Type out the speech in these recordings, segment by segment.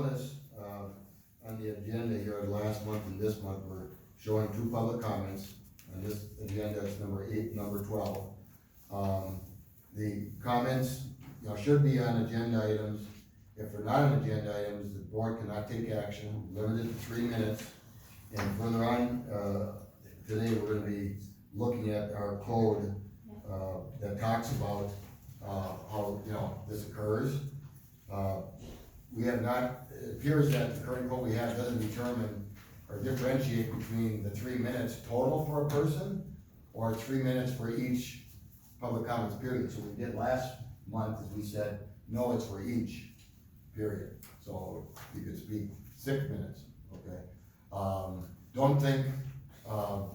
notice, on the agenda here, last month and this month, we're showing 2 public comments. On this agenda, it's number 8, number 12. The comments, should be on agenda items. If they're not on agenda items, the board cannot take action, limited to 3 minutes. And further on, today, we're gonna be looking at our code, that talks about, how, this occurs. We have not, it appears that the current code we have doesn't determine or differentiate between the 3 minutes total for a person or 3 minutes for each public comments period. So we did last month, as we said, no, it's for each period. So you could speak 6 minutes, okay? Don't think, and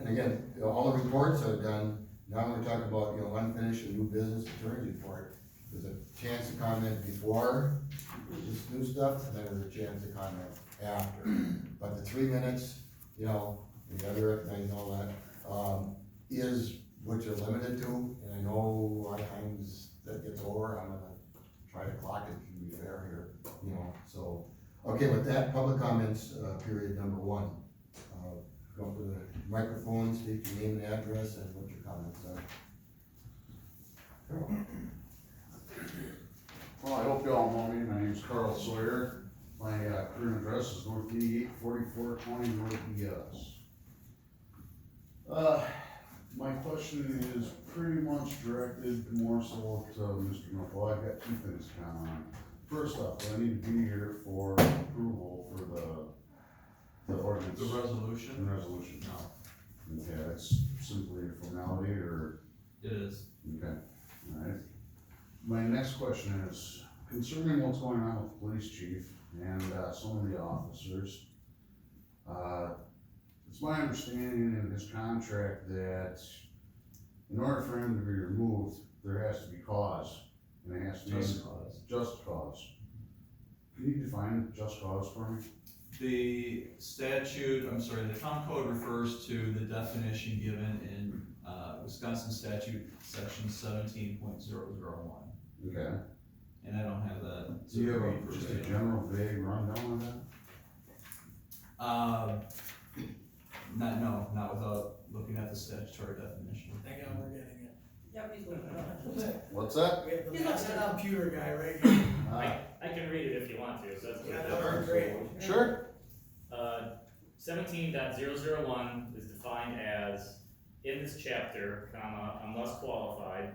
again, all the reports are done. Now we're talking about, unfinished and new business attorney report. There's a chance to comment before this new stuff, and then there's a chance to comment after. But the 3 minutes, you gotta recognize all that, is what you're limited to. And I know a lot of times that gets over. I'm gonna try to clock it to be fair here, so. Okay, with that, public comments, period number 1. Go for the microphone, state your name and address, and what your comments are. Carl. Well, I hope you all know me. My name is Carl Sawyer. My current address is North 88, 4420 North ES. My question is pretty much directed more so to Mr. Knuckle. I've got 2 things to comment on. First off, I need to be here for approval for the ordinance. The resolution? The resolution. No. Okay, that's simply a formality, or? It is. Okay, alright. My next question is concerning what's going on with the police chief and some of the officers. It's my understanding in his contract that in order for him to be removed, there has to be cause, and it has to be Just cause. just cause. Can you define just cause for me? The statute, the town code refers to the definition given in, Wisconsin statute, section 17.001. Okay. And I don't have that. Do you have just a general vague rundown on that? Not without looking at the statutory definition. Hang on, we're getting it. Yep, he's looking at it. What's that? We have the He's looking master it up. computer guy right here. I can read it if you want to, so that's. Yeah, that would be great. Sure. 17.001 is defined as, in this chapter, comma, unless qualified,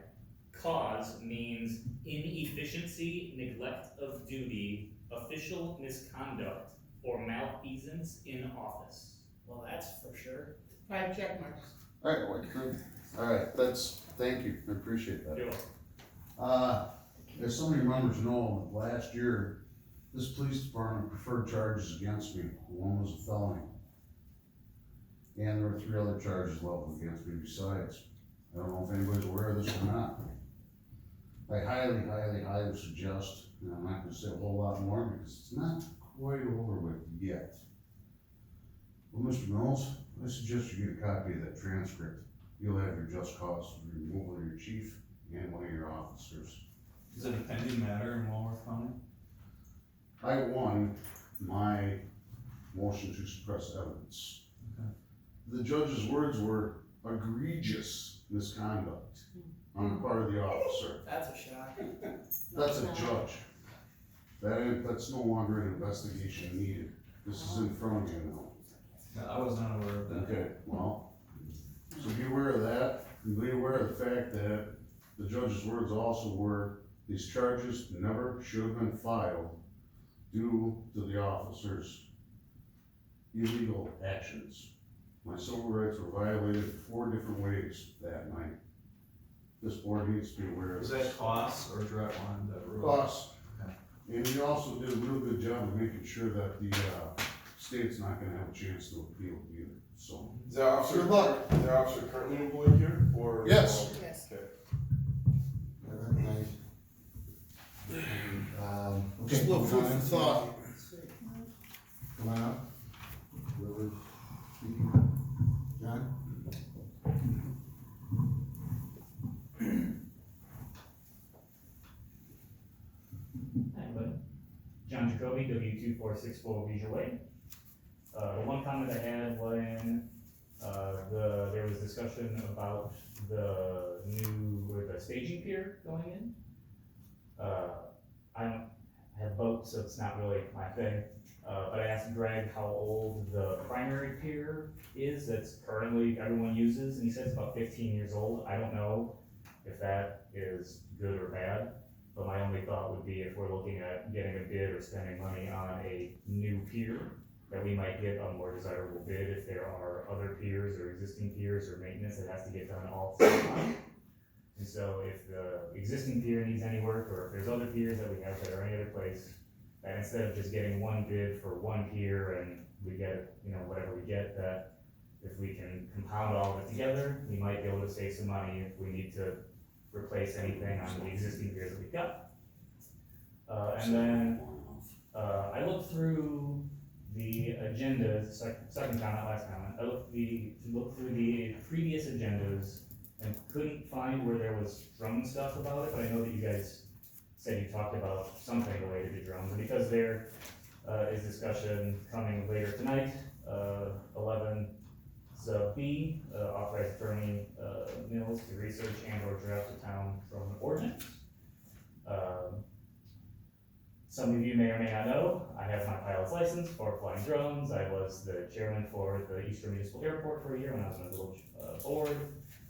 cause means inefficiency, neglect of duty, official misconduct, or malfeasance in office. Well, that's for sure. 5 check marks. Alright, well, good. Alright, thank you, I appreciate that. You're welcome. As some of your members know, last year, this police department preferred charges against me. One was a felony. And there were 3 other charges leveled against me besides. I don't know if anybody's aware of this or not. I highly, highly, highly suggest, and I'm not gonna say a whole lot more because it's not quite over with yet. Well, Mr. Mills, I suggest you get a copy of that transcript. You'll have your just cause for removal of your chief and one of your officers. Is it a pending matter in Walworth County? I won my motion to suppress evidence. Okay. The judge's words were egregious misconduct on the part of the officer. That's a shock. That's a judge. That's no longer an investigation needed. This is in front of you now. Yeah, I was not aware of that. Okay, well, so be aware of that, and be aware of the fact that the judge's words also were, these charges never should have been filed due to the officer's illegal actions. My civil rights were violated 4 different ways that night. This board needs to be aware of Was this. that costs or direct line that rule? Cost. Okay. And he also did a real good job of making sure that the, state's not gonna have a chance to appeal either, so. Is that officer, Good luck. is that officer currently employed here, or? Yes. Yes. Okay. Nice. Okay, Just a little food for comments? thought. Come on up. Whoever's speaking. John? Hi, buddy. John Jacoby, W2464 Leisure Way. The one comment I had when, there was discussion about the staging pier going in. I don't have boats, so it's not really my thing. But I asked Greg how old the primary pier is that's currently everyone uses, and he said it's about 15 years old. I don't know if that is good or bad, but my only thought would be if we're looking at getting a bid or spending money on a new pier, that we might get a more desirable bid if there are other piers or existing piers or maintenance that has to get done all at the same time. And so if the existing pier needs any work, or if there's other piers that we have that are any other place, that instead of just getting one bid for one pier and we get, whatever we get, that if we can compound all of it together, we might be able to save some money if we need to replace anything on the existing piers that we've got. And then, I looked through the agendas, second comment, last comment, I looked through the previous agendas and couldn't find where there was drone stuff about it, but I know that you guys said you talked about something related to drones, and because there is discussion coming later tonight, 11 sub B, authorized attorney Mills to research and or draft a town drone ordinance. Some of you may or may not know, I have my pilot's license for flying drones. I was the chairman for the Eastern Municipal Airport for a year when I was on the village board.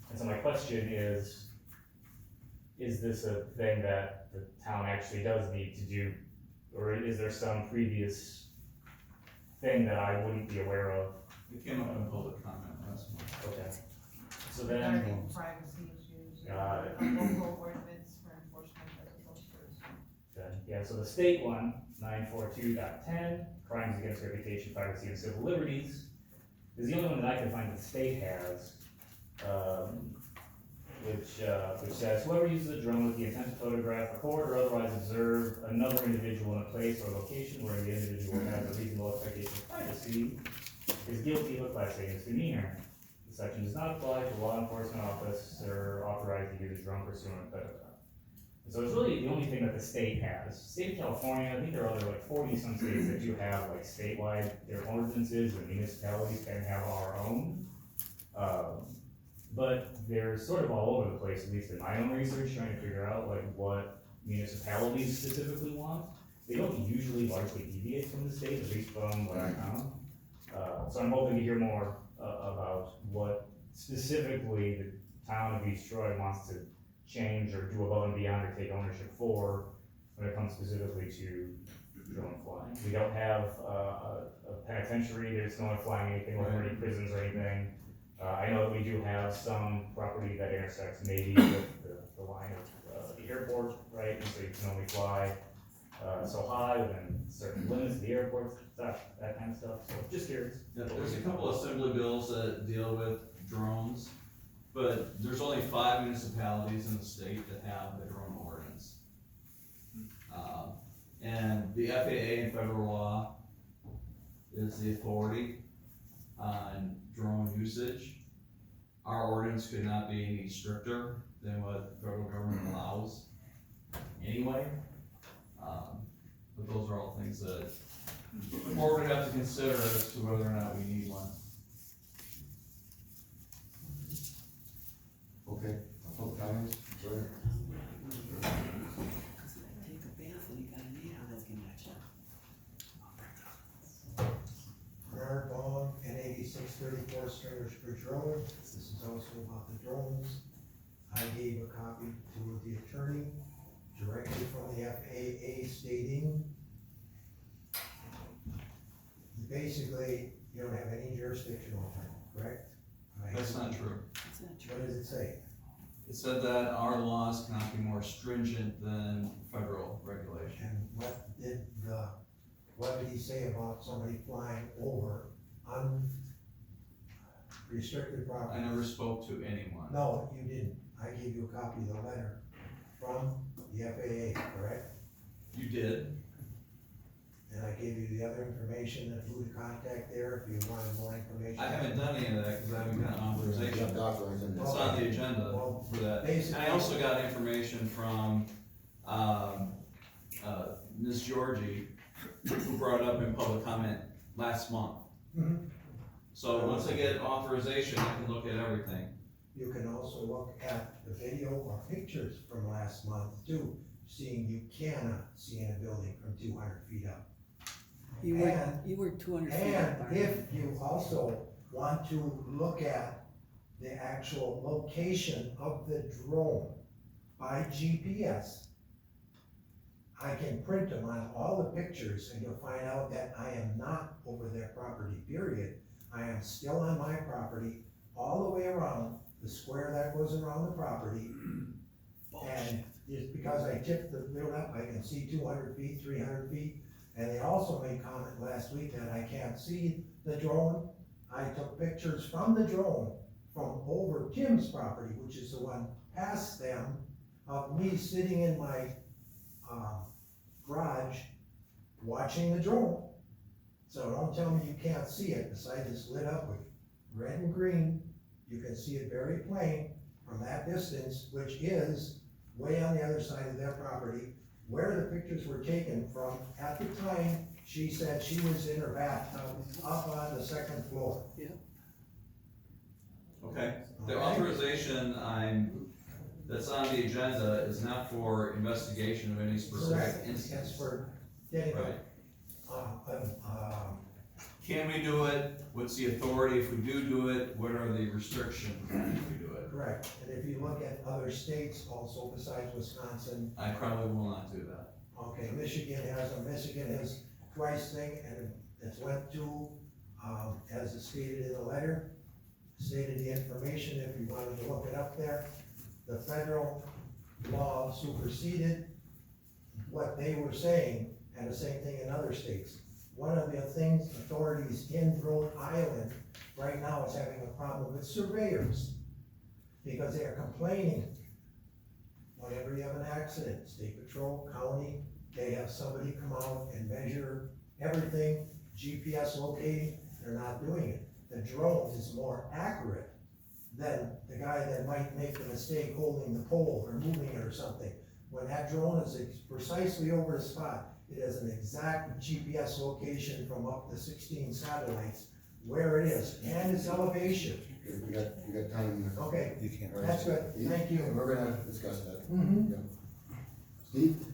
And so my question is this a thing that the town actually does need to do? Or is there some previous thing that I wouldn't be aware of? It came up in public comment last month. Okay. So then, Regarding privacy issues, Got it. a local ordinance for enforcement as opposed to. yeah, so the state one, 942.10, crimes against reputation, privacy, and civil liberties, is the only one that I can find that the state has, which says, whoever uses a drone with the intent to photograph, record, or otherwise observe another individual in a place or location where the individual has a reasonable expectation of privacy is guilty of a class A misdemeanor. The section does not apply to law enforcement officer authorized to use a drone pursuant, da. So it's really the only thing that the state has. State of California, I think there are other 40 some states that do have statewide, their ordinances, and municipalities can have our own. But they're sort of all over the place, at least in my own research, trying to figure out what municipalities specifically want. They don't usually largely deviate from the state, at least from what I found. So I'm hoping to hear more about what specifically the town of East Troy wants to change or do above and beyond or take ownership for when it comes specifically to drone flying. We don't have a penitentiary, there's no one flying anything over any prisons or anything. I know that we do have some property that intersects maybe with the line of the airport, right? And so you can only fly so high within certain limits of the airport, that kind of stuff. So just curious. Yeah, there's a couple assembly bills that deal with drones, but there's only 5 municipalities in the state that have their own ordinance. And the FAA and federal law is the authority on drone usage. Our ordinance could not be any stricter than what the federal government allows anyway. But those are all things that the board would have to consider as to whether or not we need one. Okay, public comments, go ahead. Take a bath and you got a neighbor that's gonna match up. Bernard Vaughn, N8634 Stringers Bridge Road. This is also about the drones. I gave a copy to the attorney directly from the FAA stating, basically, you don't have any jurisdiction over it, correct? That's not true. It's not true. What does it say? It said that our laws cannot be more stringent than federal regulation. And what did he say about somebody flying over unrestricted property? I never spoke to anyone. No, you didn't. I gave you a copy of the letter from the FAA, correct? You did? And I gave you the other information and who to contact there if you wanted more information. I haven't done any of that because I haven't gotten authorization. Yeah, documents in It's this. on the agenda Well, for that. And basically- I also got information from, Ms. Georgie who brought it up in public comment last month. Mhm. So once I get authorization, I can look at everything. You can also look at the video or pictures from last month too, seeing you cannot see in a building from 200 feet up. You were 200 feet up. And if you also want to look at the actual location of the drone by GPS, I can print them on all the pictures and you'll find out that I am not over their property, period. I am still on my property, all the way around the square that goes around the property. And just because I tipped the build up, I can see 200 feet, 300 feet. And they also made comment last week that I can't see the drone. I took pictures from the drone from over Tim's property, which is the one past them, of me sitting in my garage watching the drone. So don't tell me you can't see it. The site is lit up with red and green. You can see it very plain from that distance, which is way on the other side of their property, where the pictures were taken from. At the time, she said she was in her bathtub up on the second floor. Okay, the authorization that's on the agenda is not for investigation of any specific Correct, instance. that's for getting, Right. uh, Can we do it? What's the authority if we do it? What are the restrictions if we do it? correct. And if you look at other states also besides Wisconsin, I probably will not do that. okay, Michigan has twice thing, and it's went to, as it's stated in the letter, stated the information, if you wanted to look it up there. The federal law superseded what they were saying, and the same thing in other states. One of the things authorities in Rhode Island right now is having a problem with surveyors, because they are complaining. Whenever you have an accident, state patrol, county, they have somebody come out and measure everything, GPS locating, they're not doing it. The drone is more accurate than the guy that might make the mistake holding the pole or moving it or something. When that drone is precisely over the spot, it has an exact GPS location from up to 16 satellites, where it is, and its elevation. We got time. Okay, You can't. that's good, thank you. We're gonna discuss that. Mhm. Steve?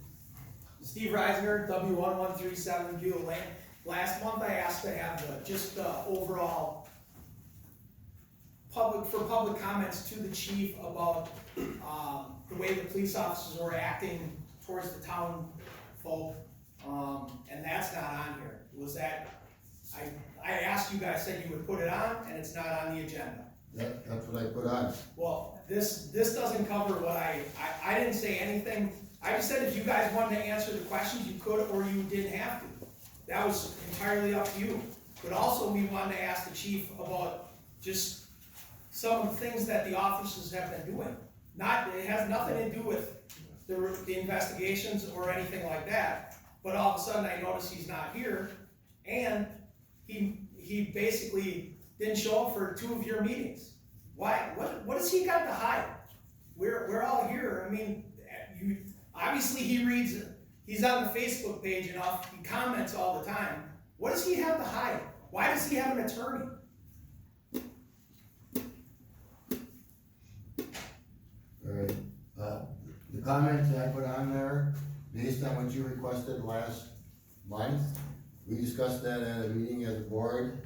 Steve Reisinger, W1137 Buell Lane. Last month I asked to have just the overall public comments to the chief about, the way the police officers were acting towards the town folk, and that's not on here. Was that, I asked you guys, said you would put it on, and it's not on the agenda. That's what I put on. Well, this doesn't cover what I didn't say anything. I just said if you guys wanted to answer the questions, you could, or you didn't have to. That was entirely up to you. But also, we wanted to ask the chief about just some of the things that the officers have been doing. It has nothing to do with the investigations or anything like that. But all of a sudden, I notice he's not here, and he basically didn't show up for 2 of your meetings. Why? What has he got to hide? We're all here. I mean, obviously he's on the Facebook page enough, he comments all the time. What does he have to hide? Why does he have an attorney? Alright, the comments I put on there, based on what you requested last month, we discussed that at a meeting as a board,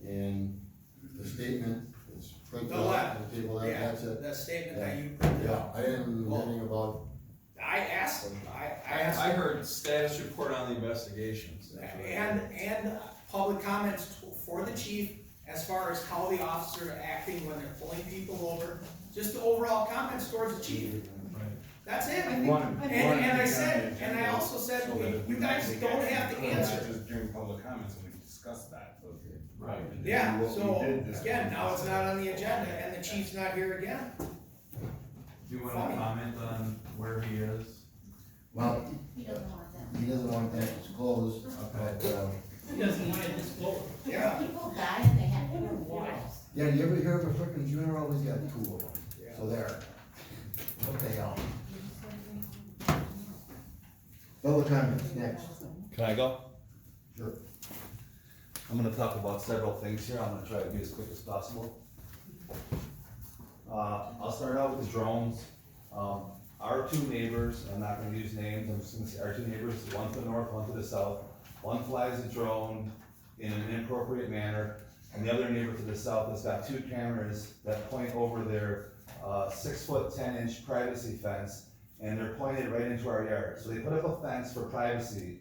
and the statement is printed out on the table, that's it. That statement that you printed Yeah, out. I didn't know anything about, I asked, I heard status report on the investigations. and public comments for the chief as far as how the officers are acting when they're pulling people over, just the overall comments towards the chief. That's it. And I said, and I also said, you guys don't have to answer. Just during public comments, and we discussed that, so. Right. Yeah, What we so, did this- again, now it's not on the agenda, and the chief's not here again. Do you want to comment on where he is? well, He doesn't want that. he doesn't want that disclosed, but, He doesn't want it disclosed. Yeah. People die and they have funerals. yeah, you ever hear of a frickin' funeral, always got 2 of them, so there. What the hell? Public comments, next. Can I go? Sure. I'm gonna talk about several things here, I'm gonna try to be as quick as possible. I'll start out with the drones. Our two neighbors, I'm not gonna use names, I'm just gonna say our two neighbors, one to the north, one to the south. One flies a drone in an inappropriate manner, and the other neighbor to the south has got two cameras that point over their 6-foot 10-inch privacy fence, and they're pointed right into our yard. So they put up a fence for privacy,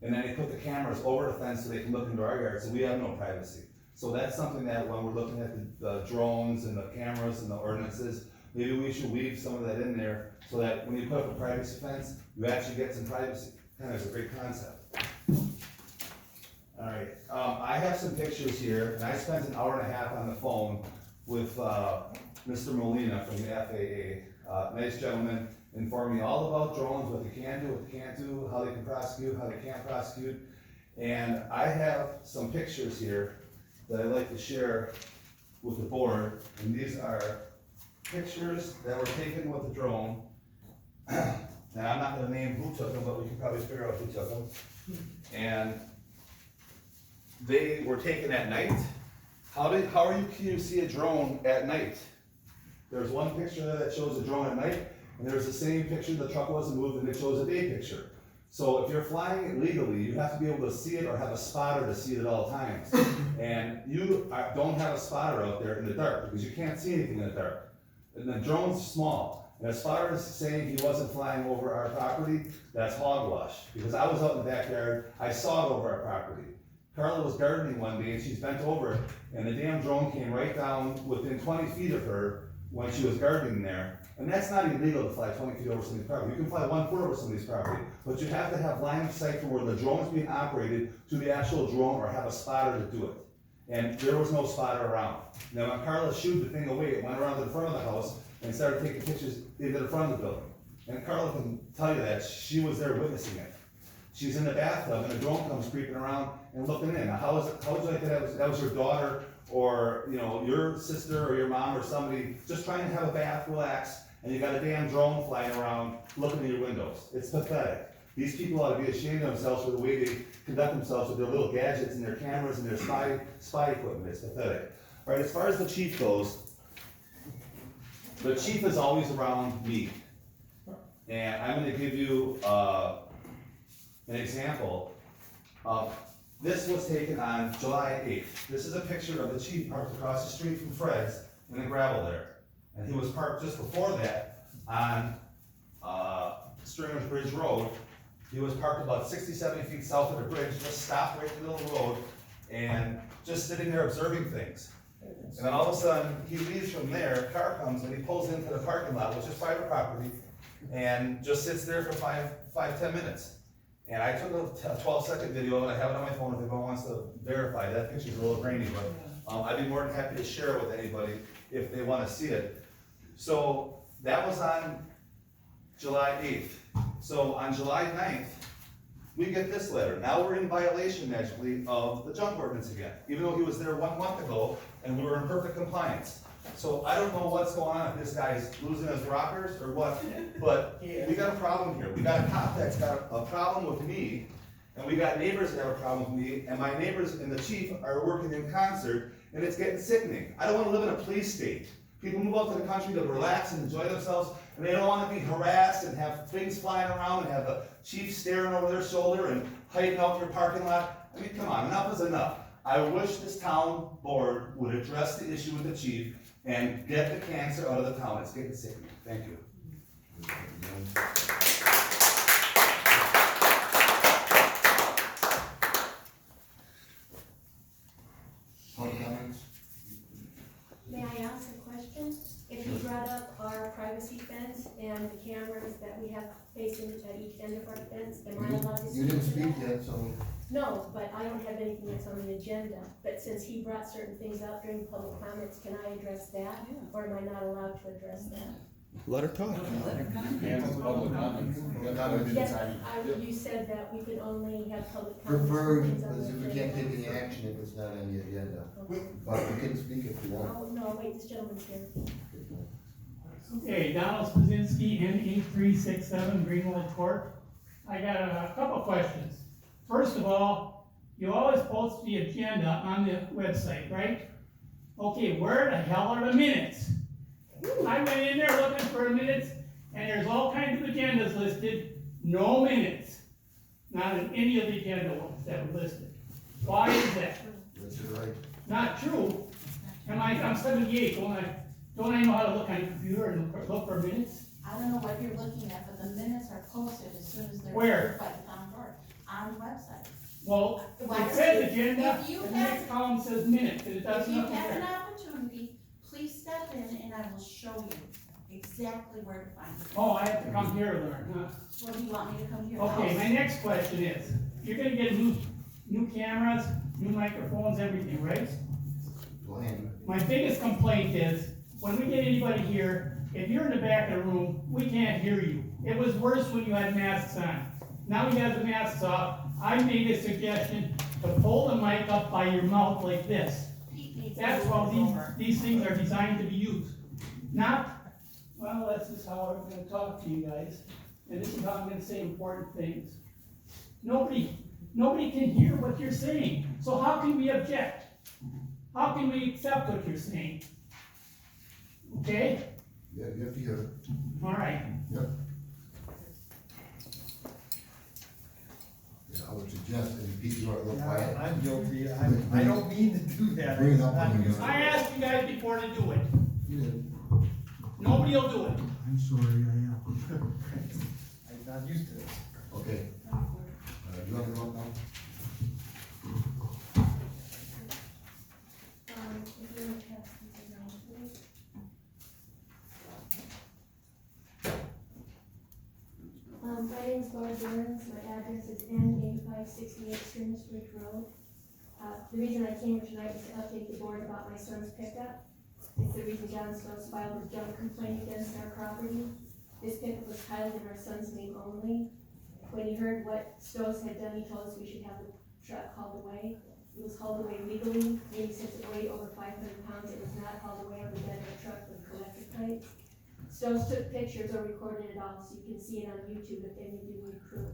and then they put the cameras over the fence so they can look into our yard, so we have no privacy. So that's something that when we're looking at the drones and the cameras and the ordinances, maybe we should weave some of that in there, so that when you put up a privacy fence, you actually get some privacy. Kind of is a great concept. Alright, I have some pictures here, and I spent an hour and a half on the phone with Mr. Molina from the FAA. Nice gentleman, informed me all about drones, what they can do, what they can't do, how they can prosecute, how they can't prosecute. And I have some pictures here that I'd like to share with the board, and these are pictures that were taken with the drone. Now, I'm not gonna name who took them, but we can probably figure out who took them. And they were taken at night. Can you see a drone at night? There's one picture there that shows a drone at night, and there's the same picture, the truck wasn't moved, and it shows a day picture. So if you're flying it legally, you have to be able to see it or have a spotter to see it at all times. And you don't have a spotter out there in the dark, because you can't see anything in the dark. And the drone's small. And a spotter is saying he wasn't flying over our property, that's hogwash. Because I was out in the backyard, I saw it over our property. Carla was gardening one day and she's bent over, and the damn drone came right down within 20 feet of her when she was gardening there. And that's not illegal to fly 20 feet over somebody's property. You can fly 1 foot over somebody's property, but you have to have line of sight from where the drone is being operated to the actual drone, or have a spotter to do it. And there was no spotter around. Now, when Carla shooed the thing away, it went around to the front of the house and started taking pictures into the front of the building. And Carla can tell you that, she was there witnessing it. She's in the bathtub and a drone comes creeping around and looking in. Now, how would you like that was your daughter, or your sister or your mom or somebody just trying to have a bath, relax, and you got a damn drone flying around looking in your windows? It's pathetic. These people ought to be ashamed of themselves for the way they conduct themselves with their little gadgets and their cameras and their spy equipment. It's pathetic. All right, as far as the chief goes, the chief is always around me. And I'm gonna give you an example of, this was taken on July 8th. This is a picture of the chief parked across the street from Fred's in the gravel there. And he was parked just before that on Stringers Bridge Road. He was parked about 60, 70 feet south of the bridge, just stopped right in the middle of the road and just sitting there observing things. And then all of a sudden, he leaves from there, a car comes and he pulls into the parking lot, which is private property, and just sits there for 5-10 minutes. And I took a 12-second video, and I have it on my phone if anyone wants to verify. That picture's a little grainy, but I'd be more than happy to share it with anybody if they want to see it. So that was on July 8th. So on July 9th, we get this letter. Now we're in violation, magically, of the junk ordinance again, even though he was there 1 month ago and we were in perfect compliance. So I don't know what's going on, if this guy's losing his rockers or what, but we got a problem here. We got a cop that's got a problem with me, and we got neighbors that have a problem with me, and my neighbors and the chief are working in concert, and it's getting sickening. I don't want to live in a police state. People move out to the country to relax and enjoy themselves, and they don't want to be harassed and have things flying around and have the chief staring over their shoulder and hiding out your parking lot. I mean, come on, enough is enough. I wish this town board would address the issue with the chief and get the cancer out of the town. It's getting sickening. Thank you. Public comments? May I ask a question? If you brought up our privacy fence and the cameras that we have facing at each end of our fence, am I allowed to speak to that? You didn't speak yet, so. No, but I don't have anything that's on the agenda. But since he brought certain things up during public comments, can I address that? Or am I not allowed to address that? Let her talk. And it's public comments. Yes, you said that we could only have public comments. Preferred, on things on because the if we can't take agenda. any action if it's not on the agenda. Okay. But you can speak if you want. Oh, no, wait, this gentleman's here. Okay, Donald Spazinski, N8367 Greenwood Court. I got a couple questions. First of all, You always post the agenda on the website, right? Okay, where the hell are the minutes? I went in there looking for minutes, and there's all kinds of agendas listed, no minutes. Not in any of the agenda ones that were listed. Why is that? That's right. Not true. I'm 78, don't I know how to look on a computer and look for minutes? I don't know what you're looking at, but the minutes are posted as soon as they're. Where? By the town clerk, on the website. Well, Why it says don't agenda, if you and the have- next column says minutes, and it If does you nothing have an there. opportunity, please step in and I will show you exactly where to find it. Oh, I have to come here to learn, huh? Well, do you want me to come to your Okay, house? my next question is, you're gonna get new cameras, new microphones, everything, right? Blaine. My biggest complaint is, when we get anybody here, if you're in the back of the room, we can't hear you. It was worse when you had masks on. Now you have the masks off, I made a suggestion to pull the mic up by your mouth like this. Pete needs to That's move how over. these things are designed to be used. Not, well, that's just how I'm gonna talk to you guys, and this is how I'm gonna say important things. Nobody can hear what you're saying, so how can we object? How can we accept what you're saying? Okay, Yeah, you have to hear it. all right. Yep. Yeah, I would suggest, and Pete, you want to look quiet? I'm guilty, I don't mean to do that. Bring it up I'm when you not- get I asked you guys before to do it. You did. Nobody will do it. I'm sorry, I am. I'm not used to this. Okay. You want to go up now? If you want to pass these around, please. My name's Barb Burns, my address is N8568 Streams Bridge Road. The reason I came here tonight is to update the board about my son's pickup. It's the reason John Stokes filed a junk complaint against our property. This pickup was titled in our son's name only. When he heard what Stokes had done, he told us we should have the truck hauled away. It was hauled away legally, meaning since it weighed over 500 pounds, it was not hauled away on the bed of a truck with collector plates. Stokes took pictures or recorded it all, so you can see it on YouTube if any of you would approve.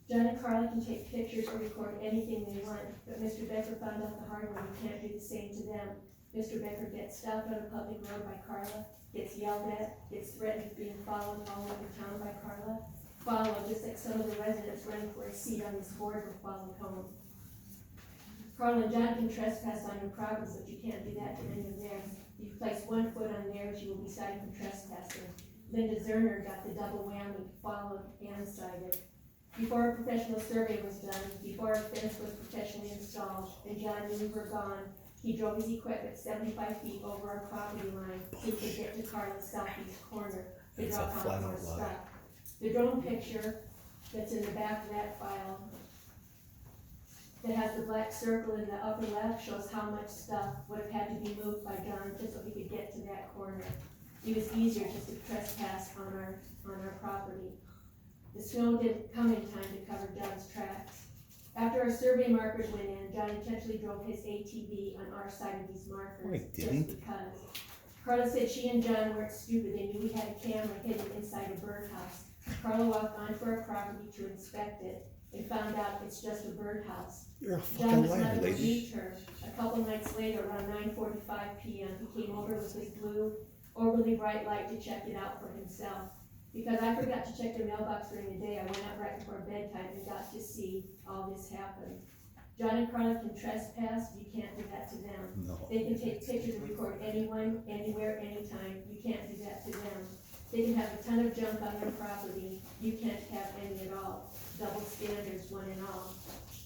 John and Carla can take pictures or record anything they want, but Mr. Becker found out the hard way, you can't do the same to them. Mr. Becker gets stopped on a public road by Carla, gets yelled at, gets threatened with being followed all over town by Carla. Followed, just like some of the residents running for a seat on this board were followed home. Carla and John can trespass on your property, but you can't do that to any of theirs. If you place 1 foot on theirs, you will be cited for trespassing. Linda Zerner got the double whammy, followed and cited. Before a professional survey was done, before a fence was professionally installed, and John knew we were gone, he drove his equipment 75 feet over our property line so he could get to Carla's southeast corner to drop off more stuff. The drone picture that's in the back of that file that has the black circle in the upper left shows how much stuff would have had to be moved by John just so he could get to that corner. It was easier just to trespass on our property. The snow didn't come in time to cover John's tracks. After our survey markers went in, John intentionally drove his ATV on our side of these markers, just because. Carla said she and John weren't stupid, they knew we had a camera hidden inside a birdhouse. Carla walked onto our property to inspect it and found out it's just a birdhouse. You're a John fucking was not liar, able to lady. meet her. A couple nights later, around 9:45 p.m., he came over with his blue, overly bright light to check it out for himself. Because I forgot to check the mailbox during the day, I went out right before bedtime and got to see all this happen. John and Carla can trespass, you can't do that to them. No. They can take pictures and record anyone, anywhere, anytime, you can't do that to them. They can have a ton of junk on their property, you can't have any at all. Double standards, one and all.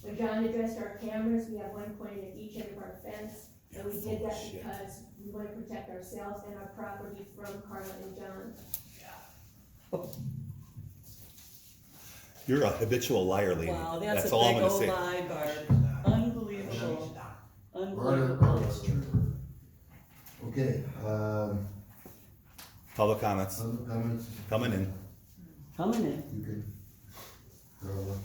When John addressed our cameras, we have one pointed at each end of our fence, and we did that because we want to protect ourselves and our property from Carla and John. You're a habitual liar, lady. Wow, that's a all I'm big gonna old say. lie, Barb. Unbelievable. Unbelievable. Okay, Public comments other comments, coming in. Coming in. you can, Carla.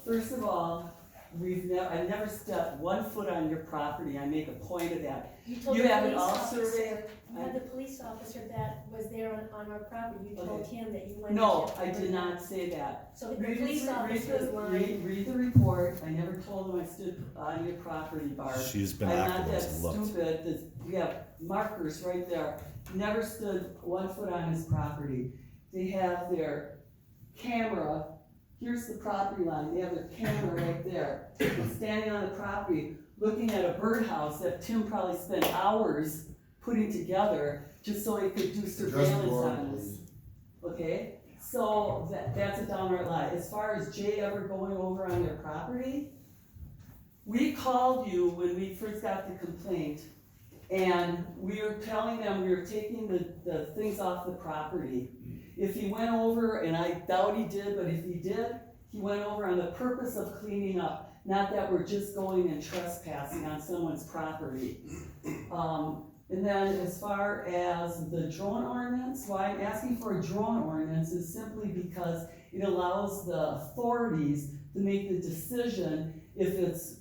First of all, I never stepped 1 foot on your property, I make a point of that. You told You the have it police all officer, surveyed? you had the police officer that was there on our property, you told Okay. him that you went. No, to check I the did bird. not say that. So the police officer is lying. Read the report, I never told him I stood on your property, Barb. She's I'm not that stupid, we have markers right there, never stood 1 foot on his property. They have their camera, here's the property line, they have their camera right there. Standing on the property, looking at a birdhouse that Tim probably spent hours putting together, just so he could do Address the surveillance board, on us. please. Okay, so that's a downright lie. As far as Jay ever going over on their property, we called you when we first got the complaint, and we were telling them we were taking the things off the property. If he went over, and I doubt he did, but if he did, he went over on the purpose of cleaning up, not that we're just going and trespassing on someone's property. And then as far as the drone ordinance, why I'm asking for a drone ordinance is simply because it allows the authorities to make the decision if it's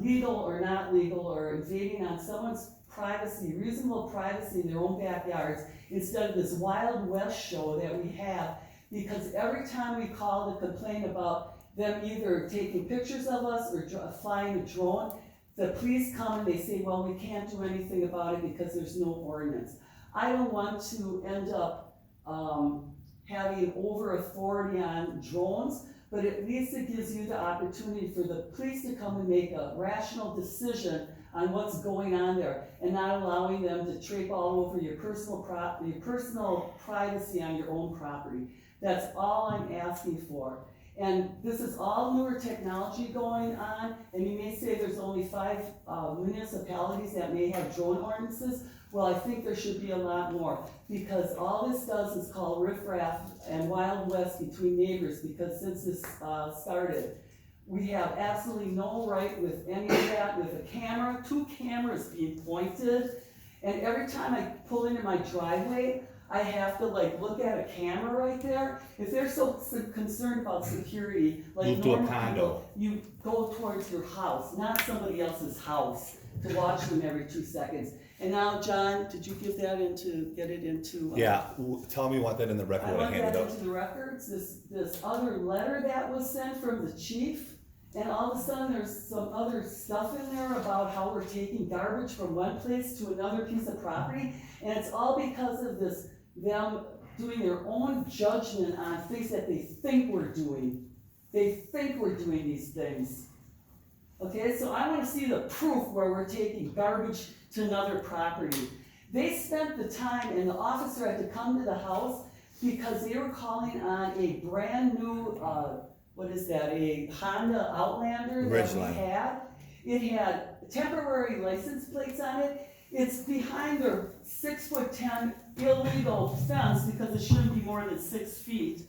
legal or not legal, or invading on someone's privacy, reasonable privacy in their own backyards, instead of this Wild West show that we have. Because every time we call to complain about them either taking pictures of us or flying a drone, the police come and they say, well, we can't do anything about it because there's no ordinance. I don't want to end up having over authority on drones, but at least it gives you the opportunity for the police to come and make a rational decision on what's going on there, and not allowing them to trape all over your personal privacy on your own property. That's all I'm asking for. And this is all newer technology going on, and you may say there's only 5 municipalities that may have drone ordinances. Well, I think there should be a lot more, because all this does is call riffraff and Wild West between neighbors, because since this started, we have absolutely no right with any of that, with a camera, 2 cameras being pointed, and every time I pull into my driveway, I have to look at a camera right there. If they're so concerned about security, Move to a normal condo. people, you go towards your house, not somebody else's house, to watch them every 2 seconds. And now, John, did you get it into? Tell me you want that in the record I when I want hand it that out. into the records, this other letter that was sent from the chief, and all of a sudden there's some other stuff in there about how we're taking garbage from one place to another piece of property, and it's all because of them doing their own judgment on things that they think we're doing. They think we're doing these things. Okay, so I wanna see the proof where we're taking garbage to another property. They spent the time, and the officer had to come to the house because they were calling on a brand new, a Honda Outlander that we Ridgeline. had. It had temporary license plates on it. It's behind their 6'10" illegal fence, because it shouldn't be more than 6 feet.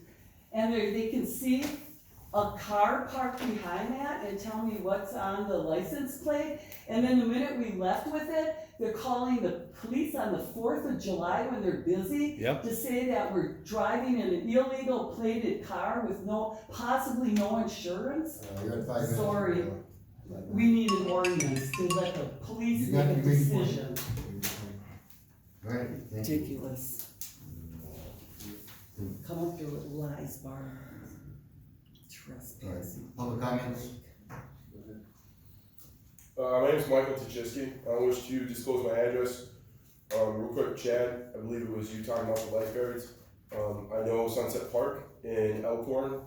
And they can see a car parked behind that and tell me what's on the license plate. And then the minute we left with it, they're calling the police on the 4th of July when they're busy to say that we're driving in an illegal plated car with possibly no insurance. You got 5 minutes. Sorry. We need an ordinance to let the police You got make a the green one. decision. Go ahead, thank you. Ridiculous. Come up here with lies, Barb. Trespassing. Public comments? My name is Michael Tuchisky. I wish to disclose my address. Real quick, Chad, I believe it was you talking about the lifeguards. I know Sunset Park in Elkhorn,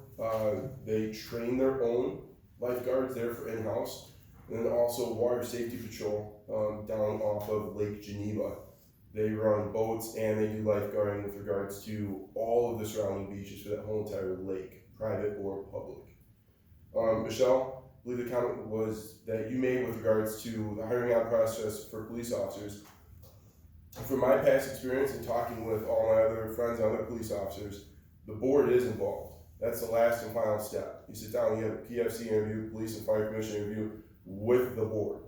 they train their own lifeguards there for in-house. And then also Water Safety Patrol down off of Lake Geneva. They run boats and they do lifeguarding with regards to all of the surrounding beaches for that whole entire lake, private or public. Michelle, I believe the comment was that you made with regards to the hiring out process for police officers. From my past experience in talking with all my other friends and other police officers, the board is involved. That's the last and final step. You sit down, you have a PFC interview, police and fire commission interview with the board.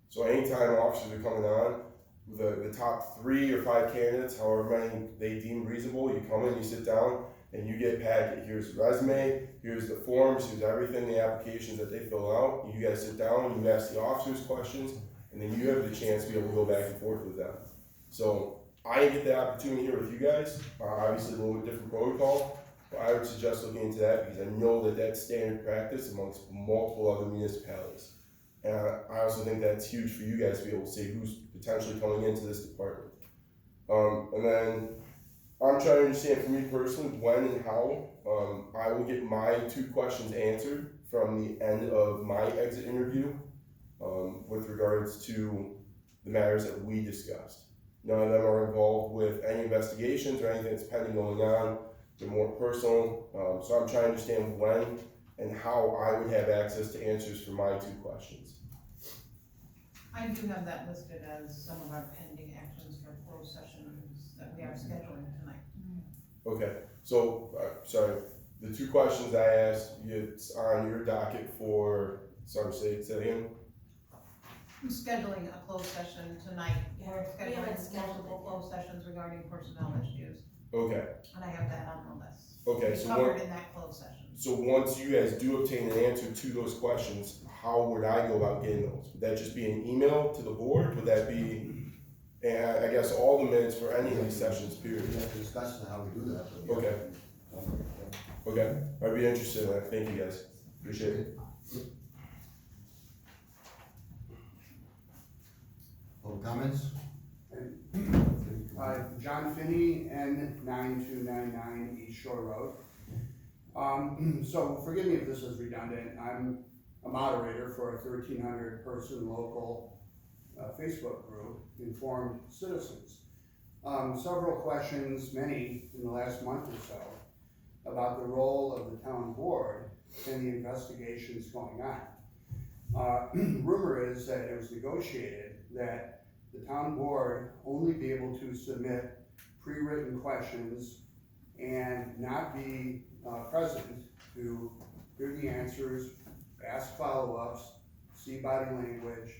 So anytime officers are coming on, the top 3 or 5 candidates, however many they deem reasonable, you come in, you sit down, and you get a packet, here's the resume, here's the forms, here's everything, the applications that they fill out, you guys sit down, you ask the officers questions, and then you have the chance to be able to go back and forth with them. So, I didn't get the opportunity here with you guys, obviously a little bit different protocol, but I would suggest looking into that, because I know that that's standard practice amongst multiple other municipalities. And I also think that's huge for you guys to be able to see who's potentially coming into this department. And then I'm trying to understand, for me personally, when and how I will get my 2 questions answered from the end of my exit interview with regards to the matters that we discussed. None of them are involved with any investigations or anything that's pending going on. They're more personal. So I'm trying to understand when and how I would have access to answers for my 2 questions. I do have that listed as some of our pending actions for closed sessions that we are scheduling tonight. Okay, so, sorry, the 2 questions I asked, it's on your docket for, sorry, say it again? I'm scheduling a closed session tonight. We're we haven't scheduling scheduled multiple it closed sessions regarding personnel issues, Okay, and I have that on the list. okay, It's so covered what, in that closed session. so once you guys do obtain an answer to those questions, how would I go about getting those? Would that just be an email to the board? Would that be, and I guess all the minutes for any of these sessions, period? We have to discuss how we do that. but yeah. Okay. Okay, I'd be interested in that, thank you guys, appreciate it. Public comments? John Finney, N9299 East Shore Road. So forgive me if this is redundant, I'm a moderator for a 1,300 person local Facebook group, Informed Citizens. Several questions, many in the last month or so, about the role of the town board and the investigations going on. Rumor is that it was negotiated that the town board only be able to submit pre-written questions and not be present to hear the answers, ask follow-ups, see body language,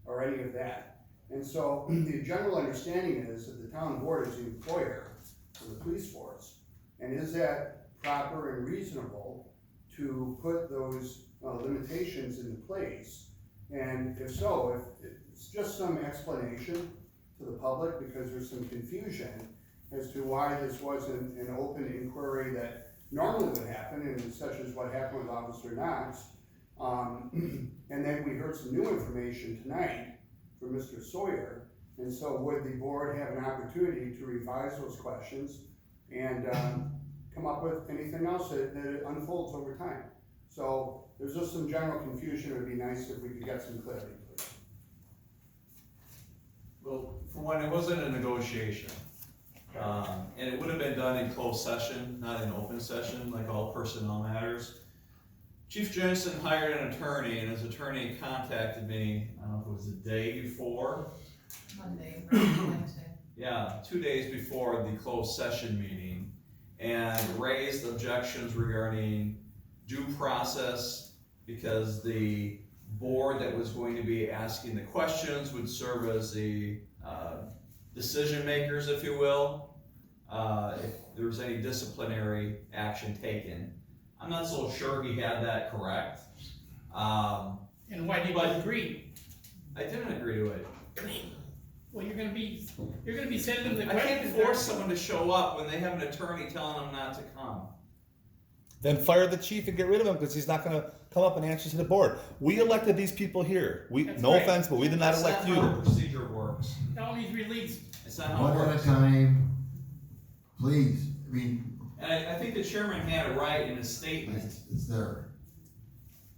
or any of that. And so the general understanding is that the town board is the employer of the police force. And is that proper and reasonable to put those limitations into place? And if so, if it's just some explanation to the public, because there's some confusion as to why this wasn't an open inquiry that normally would happen, and such as what happened with Officer Knox. And then we heard some new information tonight from Mr. Sawyer. And so would the board have an opportunity to revise those questions and come up with anything else that unfolds over time? So there's just some general confusion. It would be nice if we could get some clarity, please. Well, for one, it wasn't a negotiation. And it would have been done in closed session, not in open session, like all personnel matters. Chief Jensen hired an attorney, and his attorney contacted me, I don't know if it was the day before. Monday, Wednesday. Yeah, 2 days before the closed session meeting, and raised objections regarding due process, because the board that was going to be asking the questions would serve as the decision makers, if you will, if there was any disciplinary action taken. I'm not so sure he had that correct. And why did you agree? I didn't agree to it. Well, you're gonna be sending them the I can't questions. force someone to show up when they have an attorney telling them not to come. Then fire the chief and get rid of him, because he's not gonna come up and answer to the board. We elected these people here. That's No right. offense, but we did not elect That's you. not how the procedure works. Now he's released. It's not how One it at a works. time, please, I mean, And I think the chairman had it right in his statement. it's there.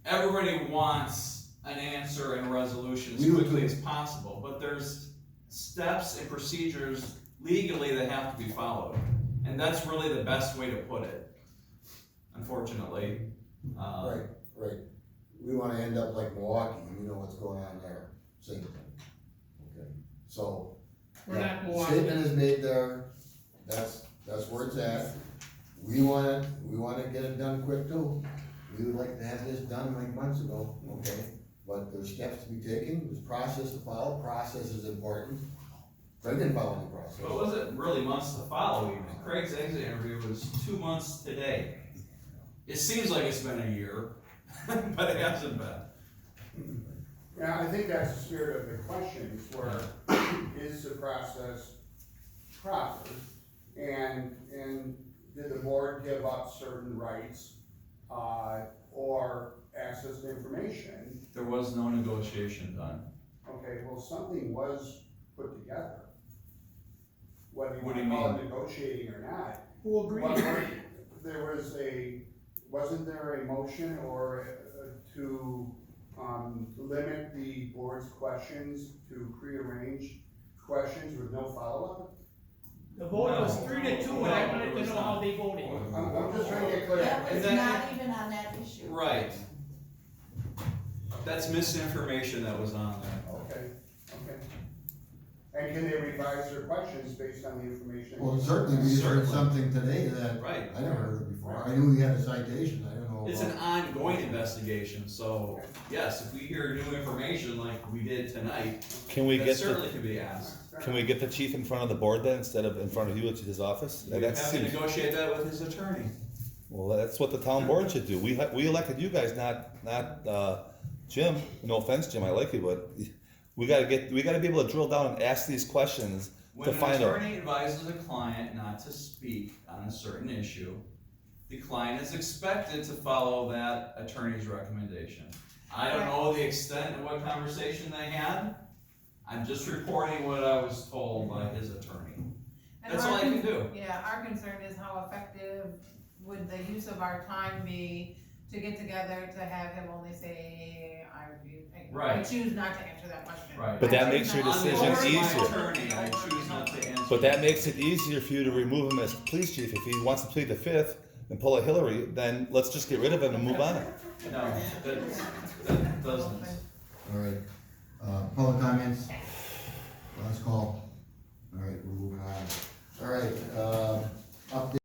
Everybody wants an answer and a resolution as We would quickly do- as possible, but there's steps and procedures legally that have to be followed. And that's really the best way to put it, unfortunately. Right. We wanna end up like Milwaukee, and you know what's going on there, same thing. Okay, so. We're yeah, not Milwaukee. Statement is made there, that's where it's at. We wanna get it done quick too. We would like to have this done like months ago, okay? But there's steps to be taken, there's process to follow, process is important. Craig didn't follow any process. But it wasn't really months to follow even. Craig's exit interview was 2 months today. It seems like it's been a year, but it hasn't been. Yeah, I think that's the spirit of the questions, where is the process proper? And did the board give up certain rights, or access to information? There was no negotiation done. Okay, well, something was put together. Whether you What wanna do you call mean? it negotiating or not. Who agreed? Wasn't there a motion or to, limit the board's questions to prearranged questions with no follow-up? The vote was No. 3-2, and I wanted to know how they voted. I'm just trying to get clear. That was that- not even on that issue. Right. That's misinformation that was on there. Okay. And can they revise their questions based on the information? Well, certainly, we heard Certainly. something today that Right. I never heard of before. I knew he had a citation, I don't know. It's an ongoing investigation, so yes, if we hear new information like we did tonight, Can we that get certainly can be asked. can we get the chief in front of the board then, instead of in front of you at his office? We That have to seems- negotiate that with his attorney. Well, that's what the town board should do. We elected you guys, not, Jim. No offense, Jim, I like you, but we gotta be able to drill down and ask these questions When to an find out. attorney advises a client not to speak on a certain issue, the client is expected to follow that attorney's recommendation. I don't know the extent of what conversation they had. I'm just reporting what I was told by his attorney. And That's all I can do. Yeah, our concern is how effective would the use of our time be to get together to have him only say, I Right. choose not to answer that question. Right. But that I makes choose your not to. decision Or my easier. attorney, I choose not to answer. But that makes it easier for you to remove him as police chief. If he wants to plead the fifth and pull a Hillary, then let's just get rid of him and move on. No, that doesn't. All right, public comments, last call. All right, we're moving on. All right, update.